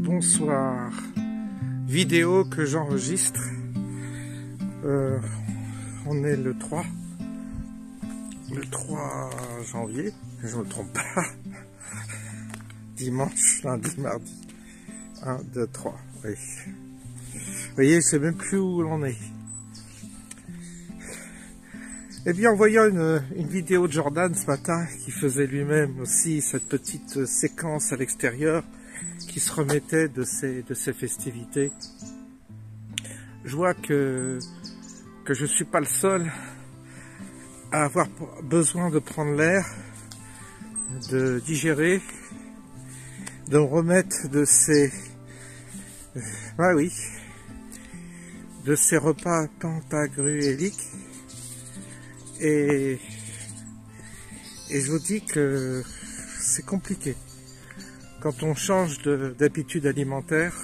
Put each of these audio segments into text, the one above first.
bonsoir. Vidéo que j'enregistre. On est le 3 janvier, je ne me trompe pas. Dimanche, lundi, mardi. 1, 2, 3, oui. Vous voyez, je ne sais même plus où l'on est. Eh bien, en voyant une vidéo de Jordan ce matin, qui faisait lui-même aussi cette petite séquence à l'extérieur, qui se remettait de ses festivités, je vois que je suis pas le seul à avoir besoin de prendre l'air, de digérer, de me remettre de ces... de ces repas pentagruéliques. Et je vous dis que c'est compliqué quand on change d'habitude alimentaire,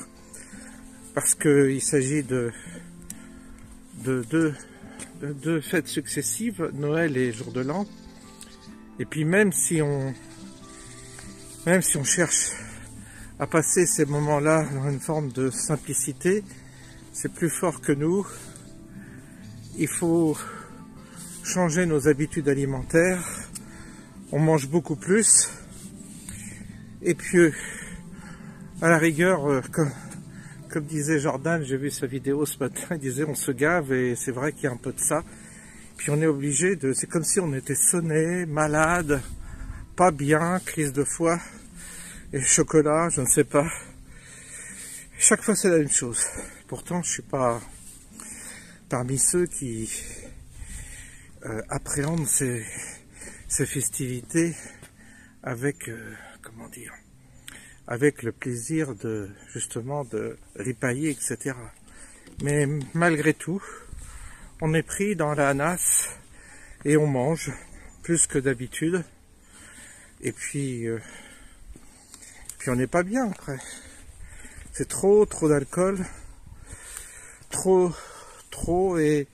parce qu'il s'agit de deux fêtes successives, Noël et Jour de l'An. Et puis même si on cherche à passer ces moments-là dans une forme de simplicité, c'est plus fort que nous. Il faut changer nos habitudes alimentaires. On mange beaucoup plus. Et puis, à la rigueur, comme disait Jordan, j'ai vu sa vidéo ce matin, il disait on se gave, et c'est vrai qu'il y a un peu de ça. Puis on est obligé de... C'est comme si on était sonné, malade, pas bien, crise de foie, et chocolat, je ne sais pas. Chaque fois c'est la même chose. Pourtant je suis pas parmi ceux qui appréhendent ces festivités avec, comment dire, avec le plaisir de, justement, de ripailler, etc. Mais malgré tout, on est pris dans la nasse et on mange plus que d'habitude. Et puis on n'est pas bien après. C'est trop d'alcool, trop et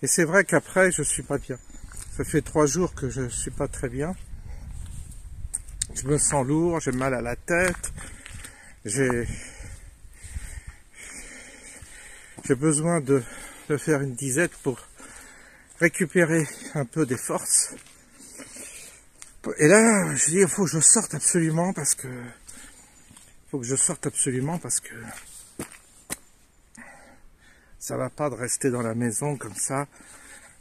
c'est vrai qu'après je suis pas bien. Ça fait 3 jours que je suis pas très bien. Je me sens lourd, j'ai mal à la tête, j'ai besoin de faire une disette pour récupérer un peu des forces. Et là, je dis, il faut que je sorte absolument parce que ça va pas de rester dans la maison comme ça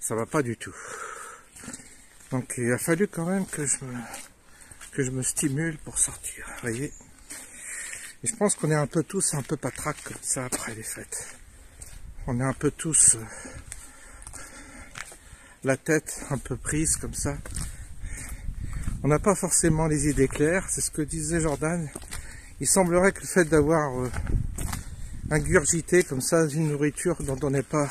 va pas du tout. Donc il a fallu quand même que je me stimule pour sortir, vous voyez. Et je pense qu'on est un peu tous un peu patraques comme ça après les fêtes. On est un peu tous la tête un peu prise comme ça. On n'a pas forcément les idées claires, c'est ce que disait Jordan. Il semblerait que le fait d'avoir ingurgité comme ça une nourriture dont on n'est pas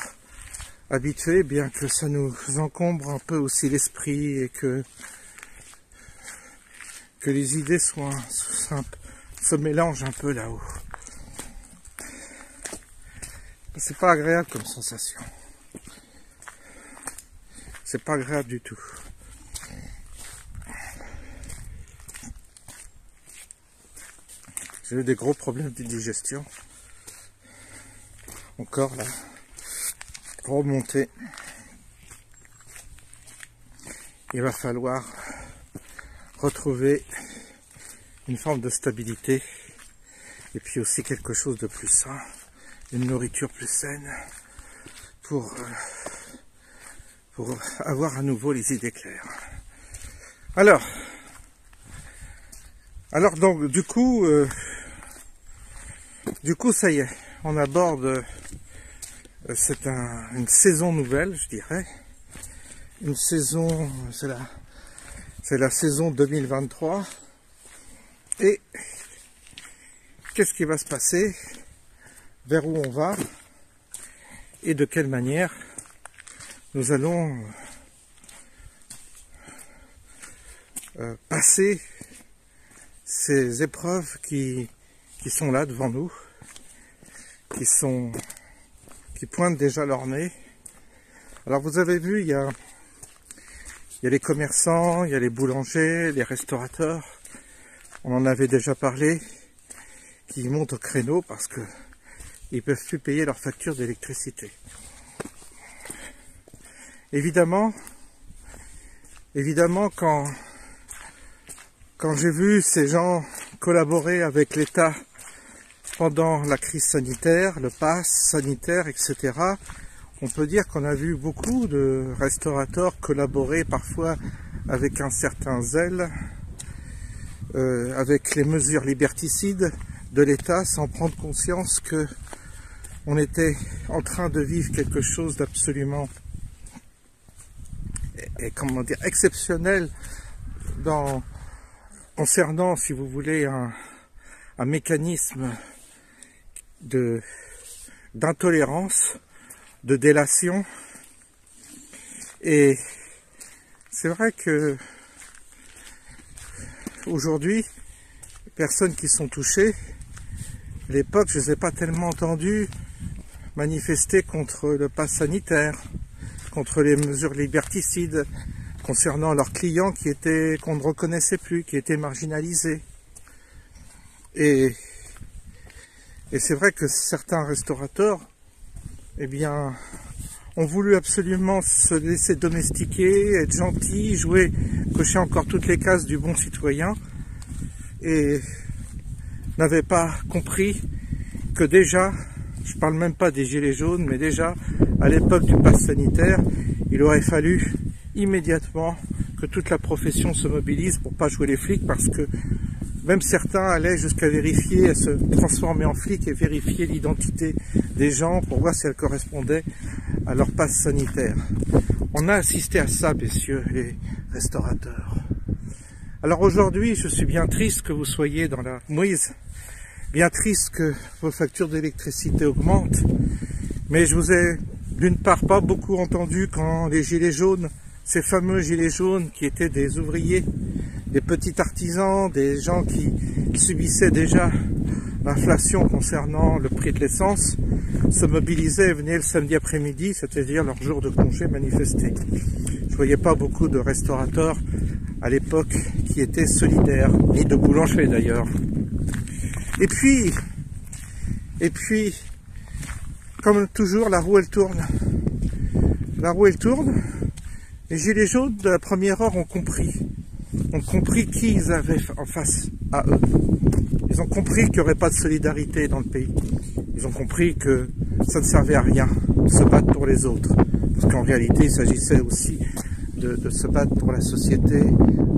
habitué, bien que ça nous encombre un peu aussi l'esprit et que les idées se mélangent un peu là-haut. C'est pas agréable comme sensation. C'est pas agréable du tout. J'ai eu des gros problèmes de digestion. Encore là. Remonter. Il va falloir retrouver une forme de stabilité et puis aussi quelque chose de plus sain, une nourriture plus saine pour avoir à nouveau les idées claires. Alors donc du coup ça y est, on aborde c'est une saison nouvelle, je dirais. Une saison, c'est la saison 2023. Et qu'est-ce qui va se passer? Vers où on va? Et de quelle manière nous allons passer ces épreuves qui sont là devant nous, qui pointent déjà leur nez. Alors vous avez vu, il y a les commerçants, il y a les boulangers, les restaurateurs. on en avait déjà parlé, qui montent au créneau parce que ils peuvent plus payer leur facture d'électricité. Évidemment, quand j'ai vu ces gens collaborer avec l'État pendant la crise sanitaire, le pass sanitaire, etc., on peut dire qu'on a vu beaucoup de restaurateurs collaborer parfois avec un certain zèle, avec les mesures liberticides de l'État, sans prendre conscience que on était en train de vivre quelque chose d'absolument comment dire, exceptionnel concernant, si vous voulez, un mécanisme d'intolérance, de délation. Et c'est vrai que aujourd'hui, les personnes qui sont touchées, à l'époque, je ne les ai pas tellement entendues manifester contre le pass sanitaire, contre les mesures liberticides, concernant leurs clients qu'on ne reconnaissait plus, qui étaient marginalisés. Et c'est vrai que certains restaurateurs, eh bien, ont voulu absolument se laisser domestiquer, être gentils, jouer, cocher encore toutes les cases du bon citoyen, et n'avaient pas compris que déjà, je parle même pas des gilets jaunes, mais déjà, à l'époque du pass sanitaire, il aurait fallu immédiatement que toute la profession se mobilise pour pas jouer les flics, parce que même certains allaient jusqu'à vérifier, à se transformer en flics et vérifier l'identité des gens pour voir si elle correspondait à leur passe sanitaire. On a assisté à ça, messieurs les restaurateurs. Alors aujourd'hui, je suis bien triste que vous soyez dans la mouise, bien triste que vos factures d'électricité augmentent, mais je vous ai d'une part pas beaucoup entendu quand les gilets jaunes, ces fameux gilets jaunes qui étaient des ouvriers, des petits artisans, des gens qui subissaient déjà l'inflation concernant le prix de l'essence, se mobilisaient et venaient le samedi après-midi, c'est-à-dire leur jour de congé, manifester. Je voyais pas beaucoup de restaurateurs à l'époque qui étaient solidaires, ni de boulangers d'ailleurs. Et puis, comme toujours, la roue elle tourne. La roue elle tourne. Les gilets jaunes de la première heure ont compris qui ils avaient en face à eux. Ils ont compris qu'il n'y aurait pas de solidarité dans le pays. Ils ont compris que ça ne servait à rien de se battre pour les autres. Parce qu'en réalité, il s'agissait aussi de se battre pour la société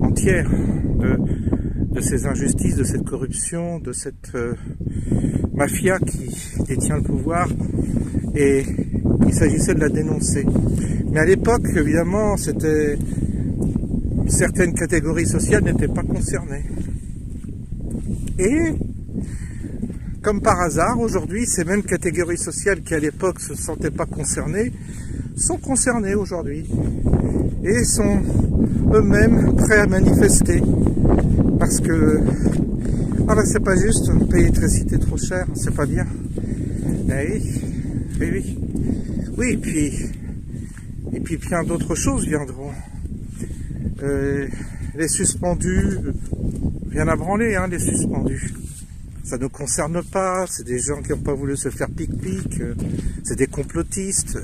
entière, de ces injustices, de cette corruption, de cette mafia qui détient le pouvoir. Et il s'agissait de la dénoncer. Mais à l'époque, évidemment, certaines catégories sociales n'étaient pas concernées. Et, comme par hasard, aujourd'hui, ces mêmes catégories sociales qui à l'époque ne se sentaient pas concernées, sont concernées aujourd'hui. Et sont eux-mêmes prêts à manifester. Parce que, voilà, c'est pas juste payer l'électricité trop cher, c'est pas bien. Eh oui. Oui, et puis plein d'autres choses viendront. Les suspendus, rien à branler, hein, les suspendus. Ça ne nous concerne pas, c'est des gens qui n'ont pas voulu se faire pic-pic, c'est des complotistes.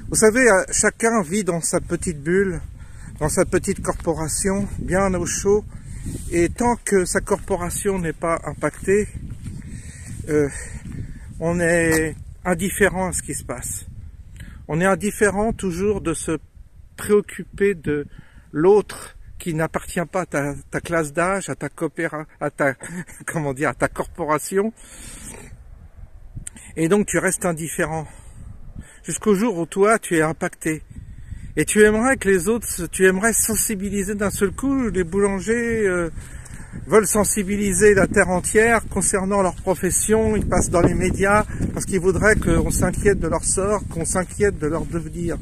Vous savez, chacun vit dans sa petite bulle, dans sa petite corporation, bien au chaud, et tant que sa corporation n'est pas impactée, on est indifférent à ce qui se passe. On est indifférent toujours de se préoccuper de l'autre qui n'appartient pas à ta classe d'âge, à ta corporation. Et donc tu restes indifférent. Jusqu'au jour où toi tu es impacté. Et tu aimerais que les autres, tu aimerais sensibiliser d'un seul coup, les boulangers veulent sensibiliser la terre entière concernant leur profession, ils passent dans les médias parce qu'ils voudraient qu'on s'inquiète de leur sort, qu'on s'inquiète de leur devenir.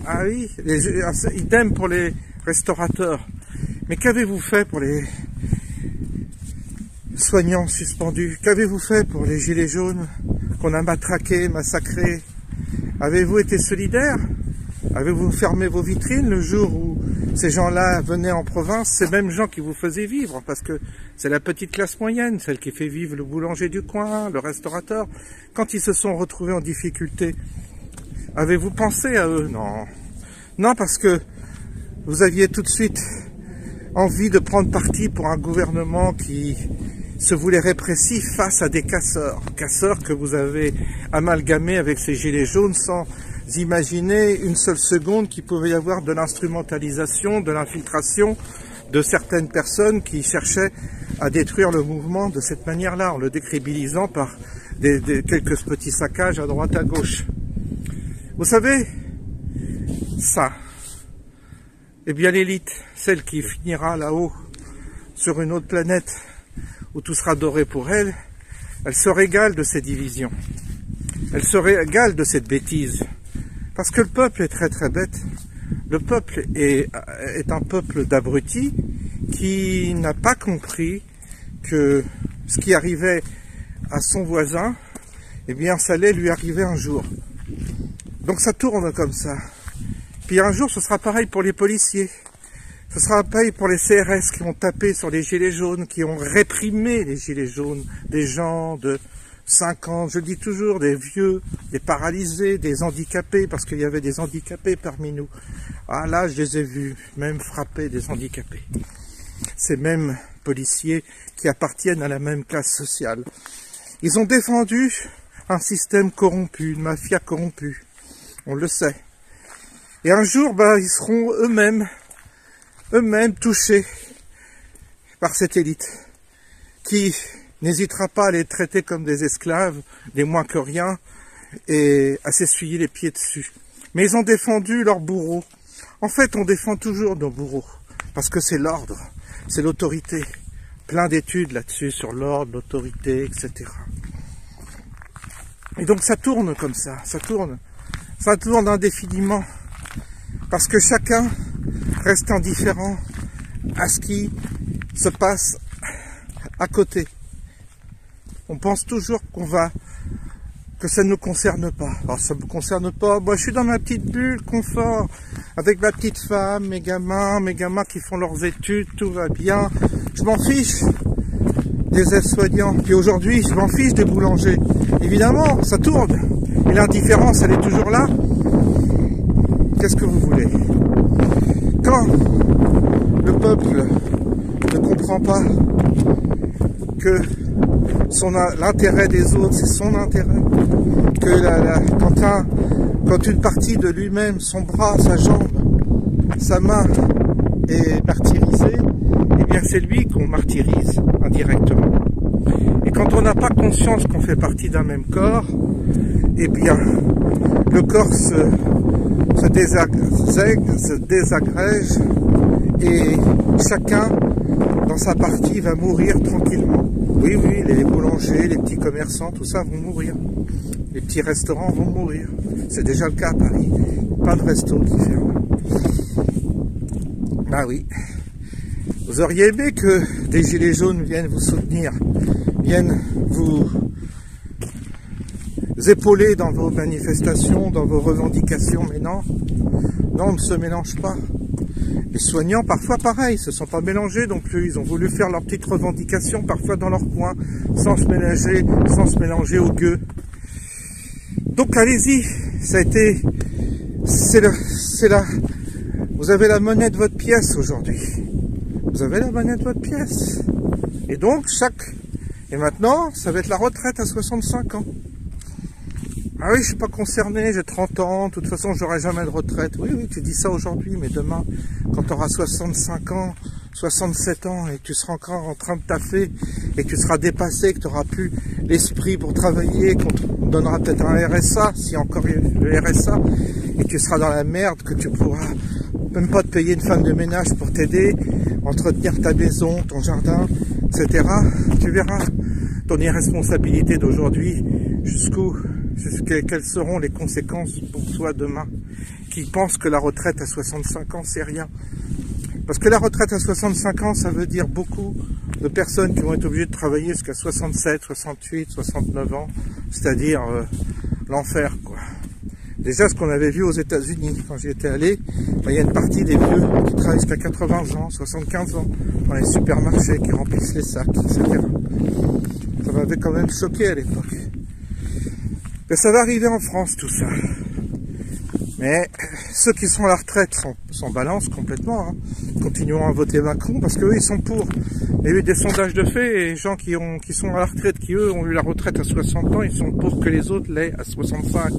Ah oui, idem pour les restaurateurs. Mais qu'avez-vous fait pour les soignants suspendus? Qu'avez-vous fait pour les gilets jaunes qu'on a matraqués, massacrés? Avez-vous été solidaires? Avez-vous fermé vos vitrines le jour où ces gens-là venaient en province, ces mêmes gens qui vous faisaient vivre, parce que c'est la petite classe moyenne, celle qui fait vivre le boulanger du coin, le restaurateur. Quand ils se sont retrouvés en difficulté, avez-vous pensé à eux? Non. Non, parce que vous aviez tout de suite envie de prendre parti pour un gouvernement qui se voulait répressif face à des casseurs. Casseurs que vous avez amalgamés avec ces gilets jaunes sans imaginer une seule seconde qu'il pouvait y avoir de l'instrumentalisation, de l'infiltration de certaines personnes qui cherchaient à détruire le mouvement de cette manière-là, en le décrédibilisant par quelques petits saccages à droite à gauche. Vous savez, ça, eh bien l'élite, celle qui finira là-haut, sur une autre planète, où tout sera doré pour elle, elle se régale de ces divisions. Elle se régale de cette bêtise. Parce que le peuple est très très bête. Le peuple est un peuple d'abrutis qui n'a pas compris que ce qui arrivait à son voisin, eh bien ça allait lui arriver un jour. Donc ça tourne comme ça. Puis un jour ce sera pareil pour les policiers. Ce sera pareil pour les CRS qui ont tapé sur les gilets jaunes, qui ont réprimé les gilets jaunes, des gens de 50, je dis toujours, des vieux, des paralysés, des handicapés, parce qu'il y avait des handicapés parmi nous. Ah là, je les ai vus, même frapper des handicapés. Ces mêmes policiers qui appartiennent à la même classe sociale. Ils ont défendu un système corrompu, une mafia corrompue. On le sait. Et un jour, ils seront eux-mêmes touchés par cette élite qui n'hésitera pas à les traiter comme des esclaves, des moins que rien, et à s'essuyer les pieds dessus. Mais ils ont défendu leurs bourreaux. En fait, on défend toujours nos bourreaux, parce que c'est l'ordre, c'est l'autorité. Plein d'études là-dessus, sur l'ordre, l'autorité, etc. Et donc ça tourne comme ça tourne indéfiniment, parce que chacun reste indifférent à ce qui se passe à côté. On pense toujours que ça ne nous concerne pas. Alors ça ne me concerne pas, moi je suis dans ma petite bulle confort, avec ma petite femme, mes gamins qui font leurs études, tout va bien. Je m'en fiche des aides-soignants, puis aujourd'hui je m'en fiche des boulangers. Évidemment, ça tourne, et l'indifférence elle est toujours là. Qu'est-ce que vous voulez? Quand le peuple ne comprend pas que l'intérêt des autres, c'est son intérêt, que quand une partie de lui-même, son bras, sa jambe, sa main est martyrisée, eh bien c'est lui qu'on martyrise indirectement. Et quand on n'a pas conscience qu'on fait partie d'un même corps, eh bien le corps se désagrège et chacun dans sa partie va mourir tranquillement. Oui, les boulangers, les petits commerçants, tout ça vont mourir. Les petits restaurants vont mourir. C'est déjà le cas à Paris. Pas de resto qui ferme. Bah oui. Vous auriez aimé que des gilets jaunes viennent vous soutenir, viennent vous épauler dans vos manifestations, dans vos revendications, mais non. Non, on ne se mélange pas. Les soignants, parfois pareil, se sont pas mélangés non plus. Ils ont voulu faire leurs petites revendications, parfois dans leur coin, sans se mélanger aux gueux. Donc allez-y, vous avez la monnaie de votre pièce aujourd'hui. Vous avez la monnaie de votre pièce. Et donc, et maintenant, ça va être la retraite à 65 ans. Ah oui, je suis pas concerné, j'ai 30 ans, de toute façon, j'aurai jamais de retraite. Oui, tu dis ça aujourd'hui, mais demain, quand tu auras 65 ans, 67 ans, et que tu seras encore en train de taffer, et que tu seras dépassé, que tu n'auras plus l'esprit pour travailler, qu'on te donnera peut-être un RSA, si encore le RSA, et que tu seras dans la merde, que tu pourras même pas te payer une femme de ménage pour t'aider, entretenir ta maison, ton jardin, etc. Tu verras ton irresponsabilité d'aujourd'hui, quelles seront les conséquences pour toi demain, qui pense que la retraite à 65 ans c'est rien. Parce que la retraite à 65 ans, ça veut dire beaucoup de personnes qui vont être obligées de travailler jusqu'à 67, 68, 69 ans, c'est-à-dire l'enfer, quoi. Déjà, ce qu'on avait vu aux États-Unis, quand j'y étais allé, il y a une partie des vieux qui travaillent jusqu'à 80 ans, 75 ans, dans les supermarchés, qui remplissent les sacs, etc. Ça m'avait quand même choqué à l'époque. Mais ça va arriver en France, tout ça. Mais ceux qui sont à la retraite s'en balancent complètement. Hein. Continuons à voter Macron, parce qu'eux, ils sont pour. Il y a eu des sondages de fait, et les gens qui sont à la retraite, qui eux ont eu la retraite à 60 ans, ils sont pour que les autres l'aient à 65.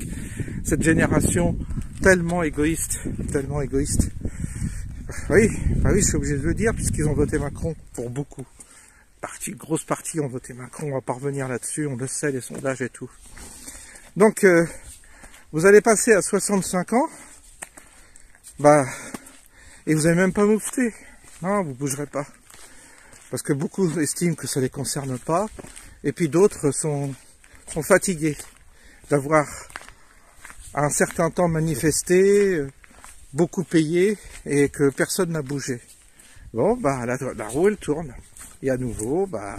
Cette génération tellement égoïste, tellement égoïste. Oui, bah oui, je suis obligé de le dire, puisqu'ils ont voté Macron pour beaucoup. Grosse partie ont voté Macron, on va pas revenir là-dessus, on le sait, les sondages et tout. Donc, vous allez passer à 65 ans, bah, et vous n'allez même pas moufter. Non, vous bougerez pas. Parce que beaucoup estiment que ça les concerne pas, et puis d'autres sont fatigués d'avoir à un certain temps manifesté, beaucoup payé, et que personne n'a bougé. Bon, bah, la roue, elle tourne. Et à nouveau, bah,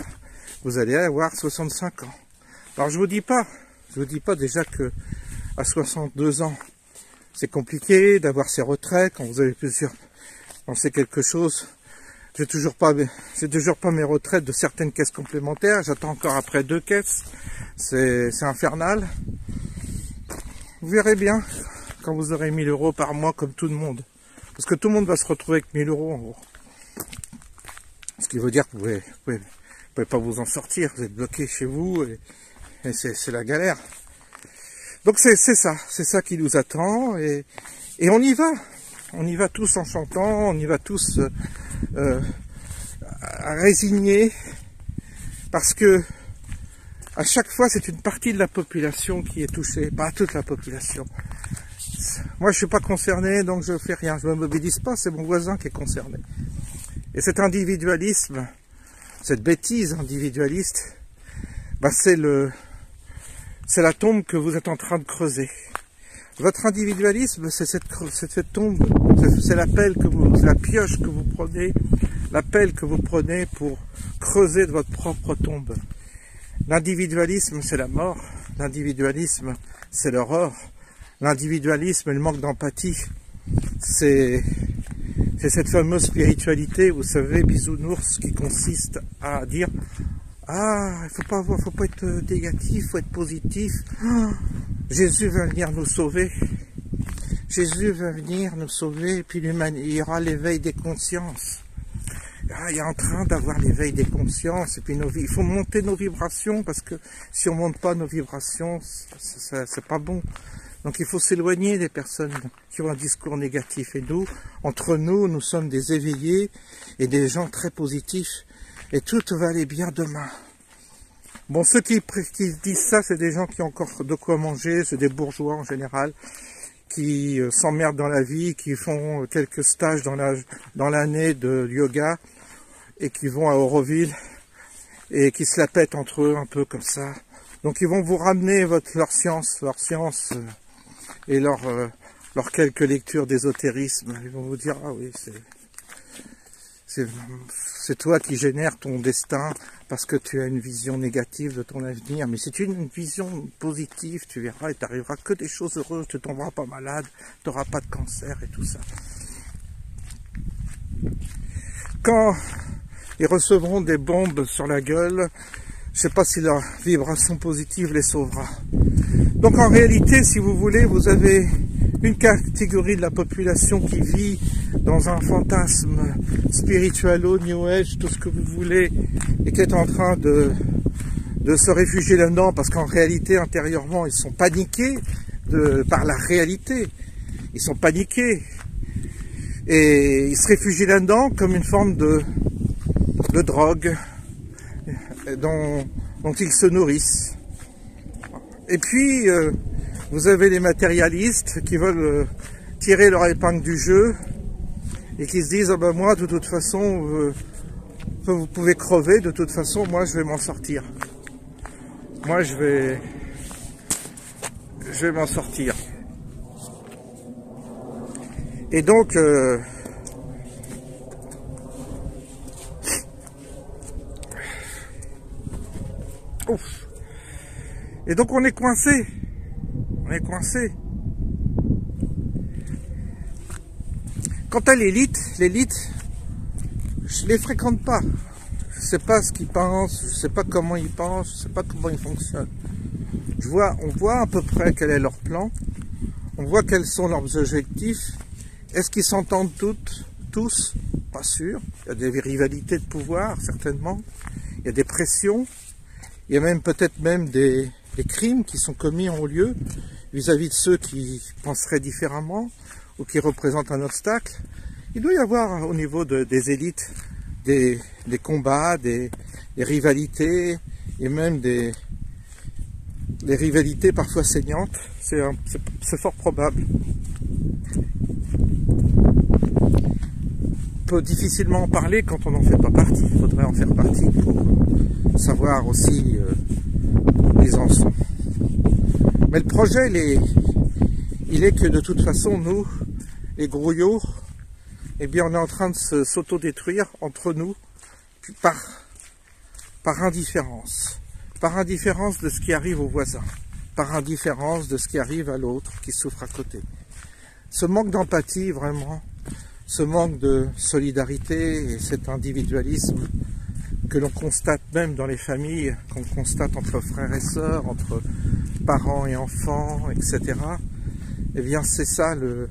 vous allez avoir 65 ans. Alors, je vous dis pas déjà que à 62 ans, c'est compliqué d'avoir ses retraites quand vous avez plusieurs. On sait quelque chose. J'ai toujours pas mes retraites de certaines caisses complémentaires. J'attends encore après 2 caisses. C'est infernal. Vous verrez bien quand vous aurez 1000 € par mois comme tout le monde. Parce que tout le monde va se retrouver avec 1000 € en gros. Ce qui veut dire que vous pouvez pas vous en sortir. Vous êtes bloqué chez vous et c'est la galère. Donc c'est ça qui nous attend et on y va tous en chantant, on y va tous résignés parce que à chaque fois c'est une partie de la population qui est touchée, pas toute la population. Moi je suis pas concerné donc je fais rien, je me mobilise pas, c'est mon voisin qui est concerné. Et cet individualisme, cette bêtise individualiste, bah c'est la tombe que vous êtes en train de creuser. Votre individualisme, c'est cette tombe, c'est la pioche que vous prenez, la pelle que vous prenez pour creuser de votre propre tombe. L'individualisme, c'est la mort. L'individualisme, c'est l'horreur. L'individualisme et le manque d'empathie, c'est cette fameuse spiritualité, vous savez, bisounours, qui consiste à dire ah, faut pas être négatif, faut être positif. Oh, Jésus va venir nous sauver. Jésus va venir nous sauver, et puis il y aura l'éveil des consciences. Ah, il est en train d'avoir l'éveil des consciences, et puis il faut monter nos vibrations, parce que si on monte pas nos vibrations, c'est pas bon. Donc il faut s'éloigner des personnes qui ont un discours négatif. Et nous, entre nous, nous sommes des éveillés et des gens très positifs. Et tout va aller bien demain. Bon, ceux qui disent ça, c'est des gens qui ont encore de quoi manger, c'est des bourgeois en général, qui s'emmerdent dans la vie, qui font quelques stages dans l'année de yoga, et qui vont à Auroville, et qui se la pètent entre eux un peu comme ça. Donc ils vont vous ramener leur science et leur quelques lectures d'ésotérisme. Ils vont vous dire, ah oui, c'est toi qui génères ton destin parce que tu as une vision négative de ton avenir. Mais si tu as une vision positive, tu verras, et tu n'arriveras que des choses heureuses, tu ne tomberas pas malade, tu n'auras pas de cancer et tout ça. Quand ils recevront des bombes sur la gueule, je ne sais pas si leur vibration positive les sauvera. Donc en réalité, si vous voulez, vous avez une catégorie de la population qui vit dans un fantasme spiritualo, New Age, tout ce que vous voulez, et qui est en train de se réfugier là-dedans, parce qu'en réalité, intérieurement, ils sont paniqués par la réalité. Ils sont paniqués. Et ils se réfugient là-dedans comme une forme de drogue dont ils se nourrissent. Et puis, vous avez les matérialistes qui veulent tirer leur épingle du jeu et qui se disent, ah ben moi, de toute façon, vous pouvez crever, de toute façon, moi, je vais m'en sortir. Moi, je vais m'en sortir. Et donc, ouf. Et donc on est coincé. On est coincé. Quant à l'élite, je les fréquente pas. Je sais pas ce qu'ils pensent, je sais pas comment ils pensent, je sais pas comment ils fonctionnent. On voit à peu près quel est leur plan, on voit quels sont leurs objectifs. Est-ce qu'ils s'entendent tous? Pas sûr. Il y a des rivalités de pouvoir, certainement. Il y a des pressions. Il y a même peut-être des crimes qui sont commis en haut lieu vis-à-vis de ceux qui penseraient différemment ou qui représentent un obstacle. Il doit y avoir au niveau des élites des combats, des rivalités et même des rivalités parfois saignantes. C'est fort probable. On peut difficilement en parler quand on n'en fait pas partie. Il faudrait en faire partie pour savoir aussi où ils en sont. Mais le projet, il est que de toute façon, nous, les grouillots, eh bien, on est en train de s'auto-détruire entre nous par indifférence. Par indifférence de ce qui arrive aux voisins. Par indifférence de ce qui arrive à l'autre qui souffre à côté. Ce manque d'empathie, vraiment, ce manque de solidarité et cet individualisme que l'on constate même dans les familles, qu'on constate entre frères et sœurs, entre parents et enfants, etc. Eh bien, c'est ça la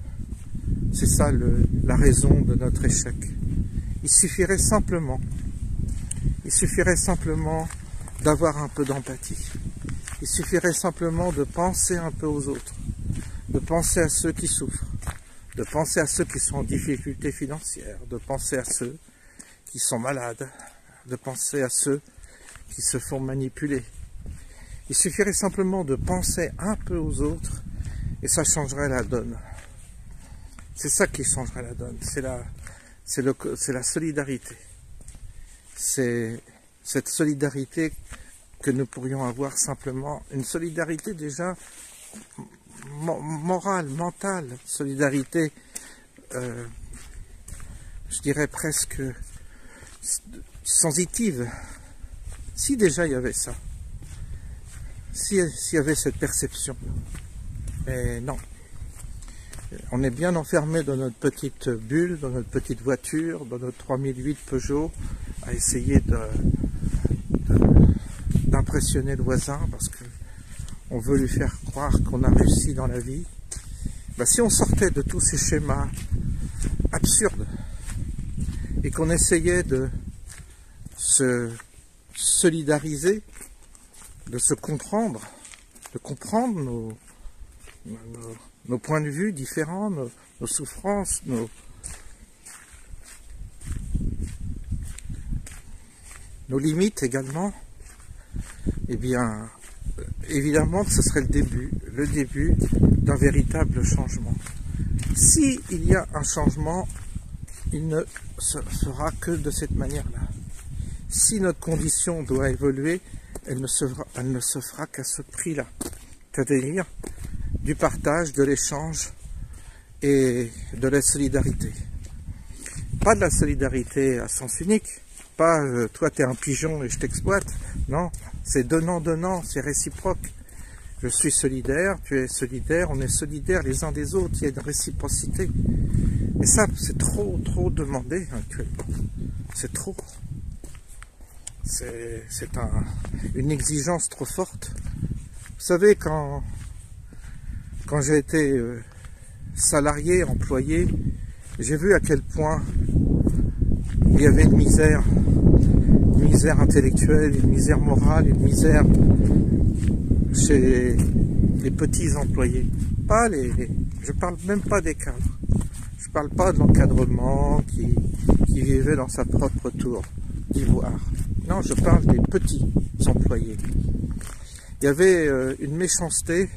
raison de notre échec. Il suffirait simplement d'avoir un peu d'empathie. Il suffirait simplement de penser un peu aux autres, de penser à ceux qui souffrent, de penser à ceux qui sont en difficulté financière, de penser à ceux qui sont malades, de penser à ceux qui se font manipuler. Il suffirait simplement de penser un peu aux autres et ça changerait la donne. C'est ça qui changerait la donne, c'est la solidarité. C'est cette solidarité que nous pourrions avoir simplement, une solidarité déjà morale, mentale, solidarité, je dirais presque sensitive. Si déjà il y avait ça, s'il y avait cette perception, mais non. On est bien enfermé dans notre petite bulle, dans notre petite voiture, dans notre 3008 Peugeot, à essayer d'impressionner le voisin parce qu'on veut lui faire croire qu'on a réussi dans la vie. Ben, si on sortait de tous ces schémas absurdes et qu'on essayait de se solidariser, de se comprendre, de comprendre nos points de vue différents, nos souffrances, nos limites également, eh bien, évidemment que ce serait le début d'un véritable changement. Si il y a un changement, il ne se fera que de cette manière-là. Si notre condition doit évoluer, elle ne se fera qu'à ce prix-là, c'est-à-dire du partage, de l'échange et de la solidarité. Pas de la solidarité à sens unique, pas toi t'es un pigeon et je t'exploite, non, c'est donnant, c'est réciproque. Je suis solidaire, tu es solidaire, on est solidaires les uns des autres, il y a une réciprocité. Et ça, c'est trop demandé actuellement, c'est trop. C'est une exigence trop forte. Vous savez, quand j'ai été salarié, employé, j'ai vu à quel point il y avait une misère intellectuelle, une misère morale, une misère chez les petits employés. Je parle même pas des cadres. Je parle pas de l'encadrement qui vivait dans sa propre tour d'ivoire. Non, je parle des petits employés. Il y avait une méchanceté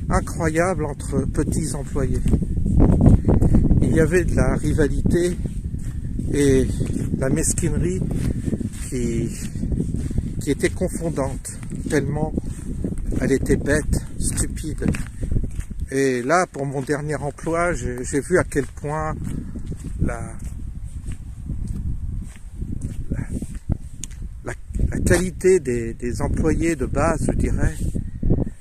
incroyable entre petits employés. Il y avait de la rivalité et de la mesquinerie qui était confondante, tellement elle était bête, stupide. Et là, pour mon dernier emploi, j'ai vu à quel point la qualité des employés de base, je dirais,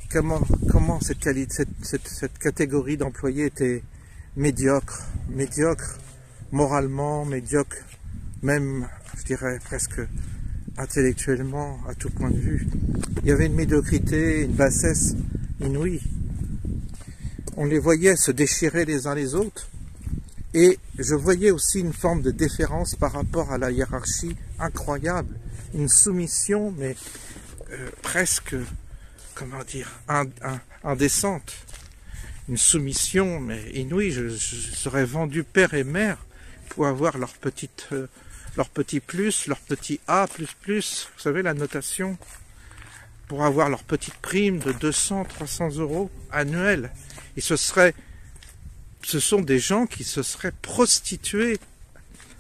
comment cette catégorie d'employés était médiocre, médiocre moralement, médiocre même, je dirais presque intellectuellement, à tout point de vue. Il y avait une médiocrité, une bassesse inouïe. On les voyait se déchirer les uns les autres, et je voyais aussi une forme de déférence par rapport à la hiérarchie incroyable, une soumission, mais presque, comment dire, indécente. Une soumission, mais inouïe. Je serais vendu père et mère pour avoir leur petit plus, leur petit A++, vous savez, la notation, pour avoir leur petite prime de 200, 300 € annuels. Et ce sont des gens qui se seraient prostitués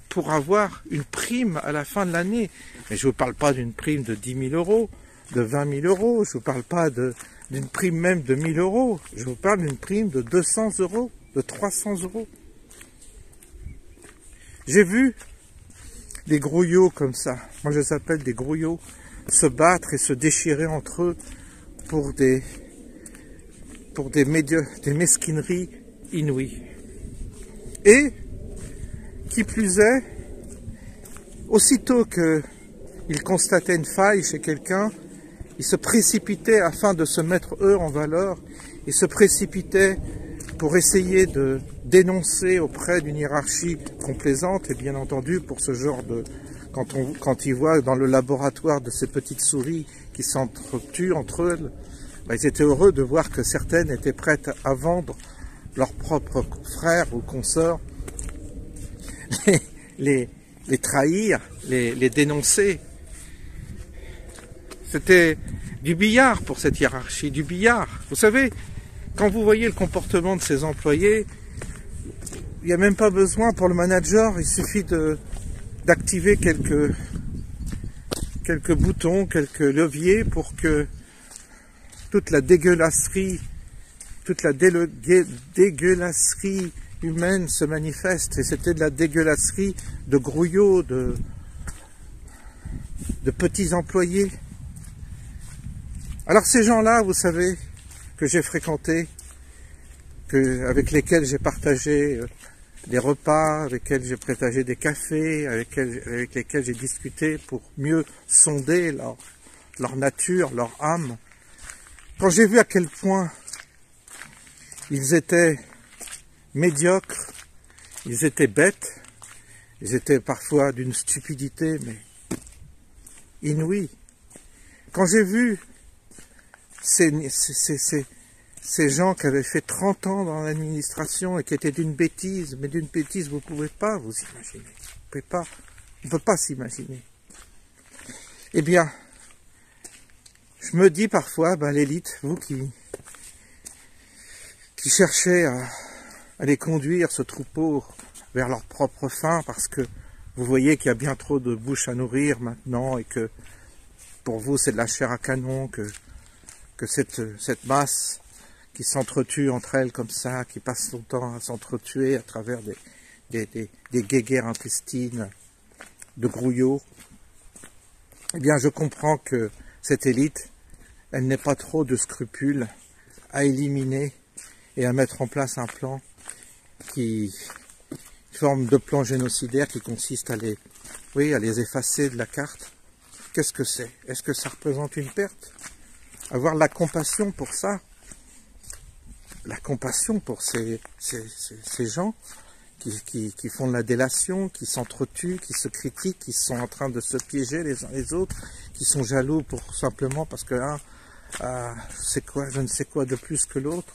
pour avoir une prime à la fin de l'année. Mais je ne vous parle pas d'une prime de 10 000 €, de 20 000 €, je ne vous parle pas d'une prime même de 1 000 €, je vous parle d'une prime de 200 €, de 300 €. J'ai vu des grouillots comme ça, moi je les appelle des grouillots, se battre et se déchirer entre eux pour des mesquineries inouïes. Et, qui plus est, aussitôt qu'ils constataient une faille chez quelqu'un, ils se précipitaient afin de se mettre eux en valeur, ils se précipitaient pour essayer de dénoncer auprès d'une hiérarchie complaisante, et bien entendu pour ce genre de... Quand ils voient dans le laboratoire de ces petites souris qui s'entretuent entre elles, ben, ils étaient heureux de voir que certaines étaient prêtes à vendre leurs propres frères ou consorts, les trahir, les dénoncer. C'était du billard pour cette hiérarchie, du billard. Vous savez, quand vous voyez le comportement de ces employés, il n'y a même pas besoin pour le manager, il suffit d'activer quelques boutons, quelques leviers pour que toute la dégueulasserie, dégueulasserie humaine se manifeste. Et c'était de la dégueulasserie de grouillots, de petits employés. Alors ces gens-là, vous savez, que j'ai fréquentés, avec lesquels j'ai partagé des repas, avec lesquels j'ai partagé des cafés, avec lesquels j'ai discuté pour mieux sonder leur nature, leur âme. Quand j'ai vu à quel point ils étaient médiocres, ils étaient bêtes, ils étaient parfois d'une stupidité, mais inouïe. Quand j'ai vu ces gens qui avaient fait 30 ans dans l'administration et qui étaient d'une bêtise, mais d'une bêtise vous ne pouvez pas vous imaginer. On ne peut pas s'imaginer. Eh bien, je me dis parfois, ben, l'élite, vous qui cherchez à les conduire, ce troupeau, vers leur propre fin, parce que vous voyez qu'il y a bien trop de bouches à nourrir maintenant, et que pour vous c'est de la chair à canon, que cette masse qui s'entretue entre elles comme ça, qui passe son temps à s'entretuer à travers des guéguerres intestines de grouillots, eh bien je comprends que cette élite, elle n'ait pas trop de scrupules à éliminer et à mettre en place un plan une forme de plan génocidaire qui consiste à les effacer de la carte. Qu'est-ce que c'est? Est-ce que ça représente une perte? Avoir la compassion pour ça, la compassion pour ces gens qui font de la délation, qui s'entretuent, qui se critiquent, qui sont en train de se piéger les uns les autres, qui sont jaloux simplement parce que c'est quoi, je ne sais quoi de plus que l'autre.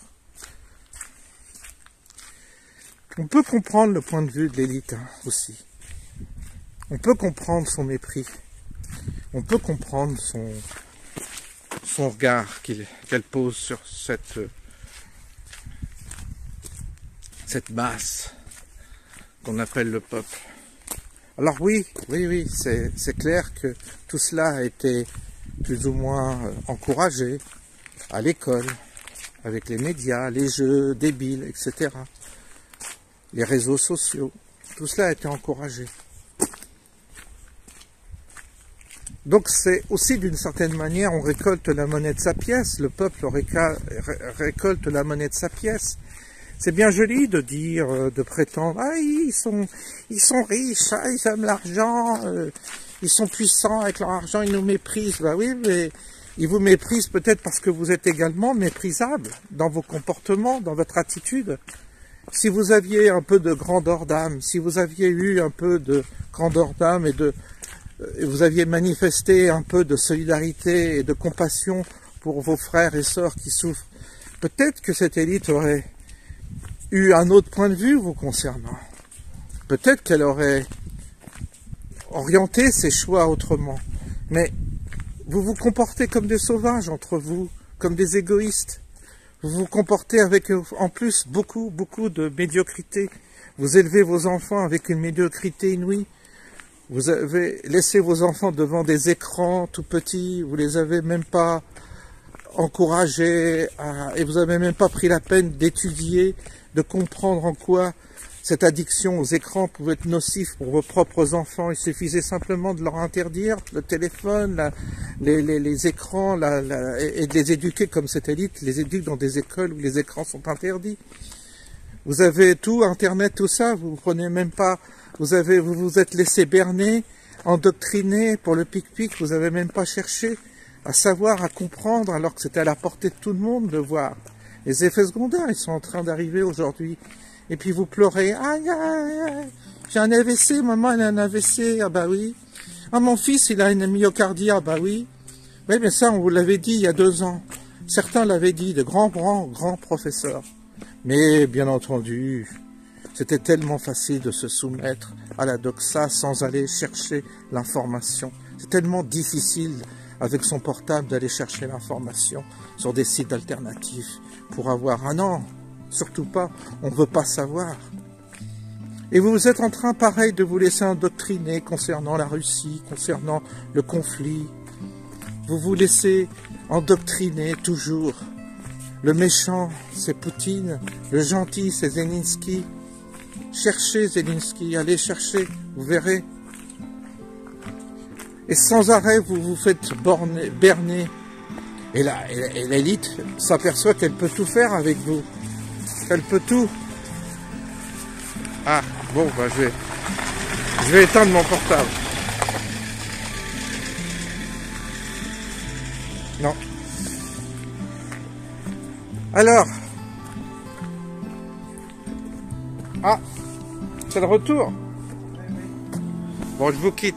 On peut comprendre le point de vue de l'élite aussi. On peut comprendre son mépris. On peut comprendre son regard qu'elle pose sur cette masse qu'on appelle le peuple. Alors oui, c'est clair que tout cela a été plus ou moins encouragé à l'école, avec les médias, les jeux débiles, etc. Les réseaux sociaux, tout cela a été encouragé. Donc c'est aussi d'une certaine manière, on récolte la monnaie de sa pièce, le peuple récolte la monnaie de sa pièce. C'est bien joli de dire, de prétendre, ah, ils sont riches, ah, ils aiment l'argent, ils sont puissants avec leur argent, ils nous méprisent. Bah oui, mais ils vous méprisent peut-être parce que vous êtes également méprisable dans vos comportements, dans votre attitude. Si vous aviez un peu de grandeur d'âme, si vous aviez eu un peu de grandeur d'âme et vous aviez manifesté un peu de solidarité et de compassion pour vos frères et sœurs qui souffrent, peut-être que cette élite aurait eu un autre point de vue vous concernant. Peut-être qu'elle aurait orienté ses choix autrement. Mais vous vous comportez comme des sauvages entre vous, comme des égoïstes. Vous vous comportez avec, en plus, beaucoup de médiocrité. Vous élevez vos enfants avec une médiocrité inouïe. Vous avez laissé vos enfants devant des écrans tout petits. Vous les avez même pas encouragés et vous avez même pas pris la peine d'étudier, de comprendre en quoi cette addiction aux écrans pouvait être nocif pour vos propres enfants. Il suffisait simplement de leur interdire le téléphone, les écrans, et de les éduquer comme cette élite les éduque dans des écoles où les écrans sont interdits. Vous avez tout, Internet, tout ça, vous prenez même pas, vous vous êtes laissé berner, endoctriner pour le pic-pic, vous avez même pas cherché à savoir, à comprendre, alors que c'était à la portée de tout le monde de voir. Les effets secondaires, ils sont en train d'arriver aujourd'hui. Et puis vous pleurez, aïe, aïe, aïe, j'ai un AVC, maman elle a un AVC, ah bah oui. Ah mon fils il a une myocardie, ah bah oui. Oui mais ça on vous l'avait dit il y a 2 ans. Certains l'avaient dit, de grands professeurs. Mais bien entendu, c'était tellement facile de se soumettre à la doxa sans aller chercher l'information. C'est tellement difficile avec son portable d'aller chercher l'information sur des sites alternatifs pour avoir un an. Surtout pas, on ne veut pas savoir. Et vous êtes en train, pareil, de vous laisser endoctriner concernant la Russie, concernant le conflit. Vous vous laissez endoctriner toujours. Le méchant, c'est Poutine. Le gentil, c'est Zelensky. Cherchez Zelensky, allez chercher, vous verrez. Et sans arrêt, vous vous faites berner. Et l'élite s'aperçoit qu'elle peut tout faire avec vous. Elle peut tout. Ah, bon, bah je vais éteindre mon portable. Non. Alors. Ah, c'est le retour. Bon, je vous quitte.